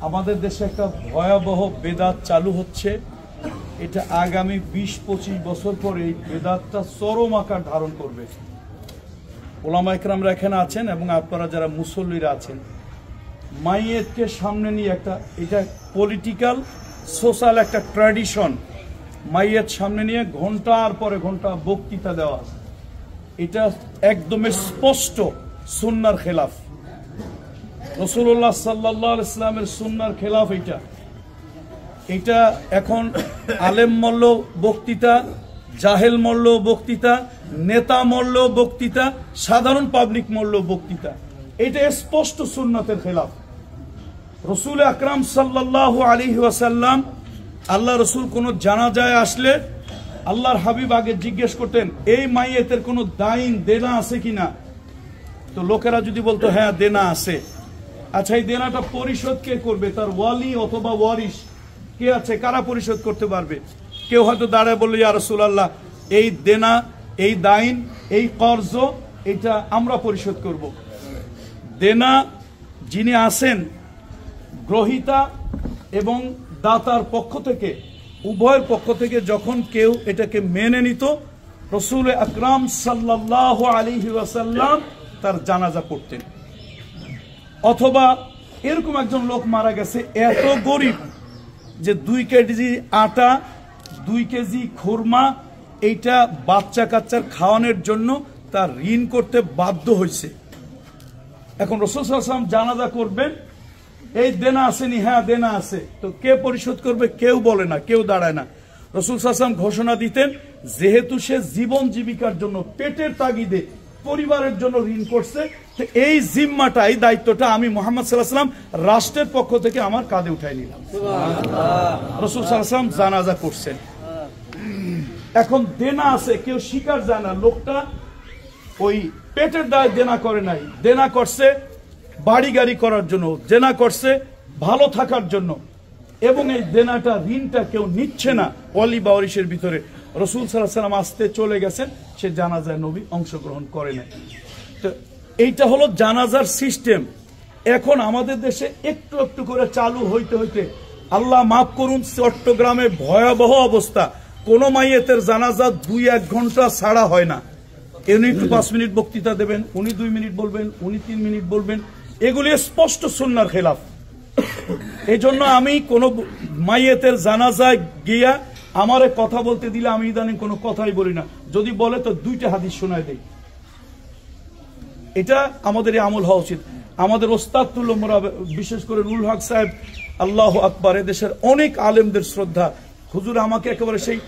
আমাদের দেশে একটা ভয়াবহ বেদাত চালু হচ্ছে। এটা আগামী 20-25 বছর পরে এই বেদাতটা চরম আকার ধারণ করবে। ওলামা ইকরামরা এখানে আছেন এবং আপনারা যারা মুসল্লিরা আছেন, মাইয়েতকে সামনে নিয়ে এটা পলিটিক্যাল সোশ্যাল একটা ট্র্যাডিশন। মাইয়েত সামনে নিয়ে ঘন্টার পরে ঘন্টা বক্তৃতা দেওয়া, এটা একদম স্পষ্ট সুন্নাহর খেলাফ। রাসূলুল্লাহ সাল্লাল্লাহু আলাইহি ওয়াসাল্লামের সুন্নাহর খেলাফ। এটা এখন আলেম মল্ল বক্তৃতা, জাহেল মল্ল বক্তৃতা, নেতা মল্ল বক্তৃতা, সাধারণ পাবলিক মল্ল বক্তৃতা, এটা স্পষ্ট সুন্নাতের খেলাফ। রাসূল আকরাম সাল্লাল্লাহু আলাইহি ওয়াসাল্লাম, আল্লাহ রসুল কোন জানাজায় আসলে আল্লাহর হাবিব আগে জিজ্ঞেস করতেন এই মাইয়েতের কোন দাইন দেনা আছে কিনা। তো লোকেরা যদি বলতো হ্যাঁ দেনা আছে, আচ্ছা এই দেনাটা পরিশোধ কে করবে? তার ওয়ালি অথবা ওয়ারিশ কে আছে? কারা পরিশোধ করতে পারবে? কেউ হয়তো দাঁড়ায় বললো ইয়া রাসূলুল্লাহ, এই দেনা, এই দাইন, এই কর্জ, এটা আমরা পরিশোধ করব। দেনা যিনি আছেন, গ্রহিতা এবং দাতার পক্ষ থেকে, উভয়ের পক্ষ থেকে যখন কেউ এটাকে মেনে নিত, রাসূল আকরাম সাল্লাল্লাহু আলাইহি ওয়াসাল্লাম তার জানাজা পড়তেন। অথবা এরকম একজন লোক মারা গেছে, এত গরিব যে 2 কেজি আটা, 2 কেজি খুরমা, এইটা বাচ্চা কাচ্চার খাওয়ানোর জন্য তার ঋণ করতে বাধ্য হয়েছে। এখন রাসূল সাল্লাল্লাহু আলাইহি ওয়াসাল্লাম জানাজা করবেন, এই দেনা আসেনি, হ্যাঁ দেনা আছে, তো কে পরিশোধ করবে? কেউ বলে না, কেউ দাঁড়ায় না। রাসূল সাল্লাল্লাহু আলাইহি ওয়াসাল্লাম ঘোষণা দিতেন, যেহেতু সে জীবন জীবিকার জন্য, পেটের তাগিদে পরিবারের জন্য ঋণ করছে, তো এই জিম্মাটা, এই দায়িত্বটা আমি মুহাম্মদ সাল্লাল্লাহু আলাইহি ওয়াসাল্লাম রাষ্ট্রের পক্ষ থেকে আমার কাঁধে উঠাই নিলাম। রাসূল সাল্লাল্লাহু আলাইহি ওয়াসাল্লাম জানাজা করছেন। এখন দেনা আছে, কেউ স্বীকার যায় না, লোকটা ওই পেটের দায় দেনা করে নাই, দেনা করছে বাড়ি গাড়ি করার জন্য, দেনা করছে ভালো থাকার জন্য, এবং এই দেনাটা, ঋণটা কেউ নিচ্ছে না ওয়ালি বা ওয়ারিশের ভিতরে। রাসূল সাল্লাল্লাহু আলাইহি ওয়াসাল্লাম আসতে চলে গেছেন, সে জানাজায় নবী অংশগ্রহণ করে নাই। তো এইটা হলো জানাজার সিস্টেম। এখন আমাদের দেশে একটু একটু করে চালু হইতে হইতে, আল্লাহ মাফ করুন, চট্টগ্রামে ভয়াবহ অবস্থা। কোন মাইয়েতের জানাজা 2-1 ঘন্টা ছাড়া হয় না। উনি একটু 5 মিনিট বক্তৃতা দেবেন, উনি 2 মিনিট বলবেন, উনি 3 মিনিট বলবেন, এগুলি স্পষ্ট সুন্নাহর খেলাফ। এই জন্য আমি কোন মাইয়েতের জানাজায় গিয়া আমারে কথা বলতে দিলে আমি ইদানিং কোনো কথাই বলি না, যদি বলে তো 2টা হাদিস শোনায় দেই। এটা আমাদের আমল হওয়া উচিত। আমাদের ওস্তাদ তুল্য মোরাবে, বিশেষ করে নুরুল হক সাহেব, আল্লাহু আকবার, এদেশের অনেক আলেমদের শ্রদ্ধা। হুজুর আমাকে একেবারে সেই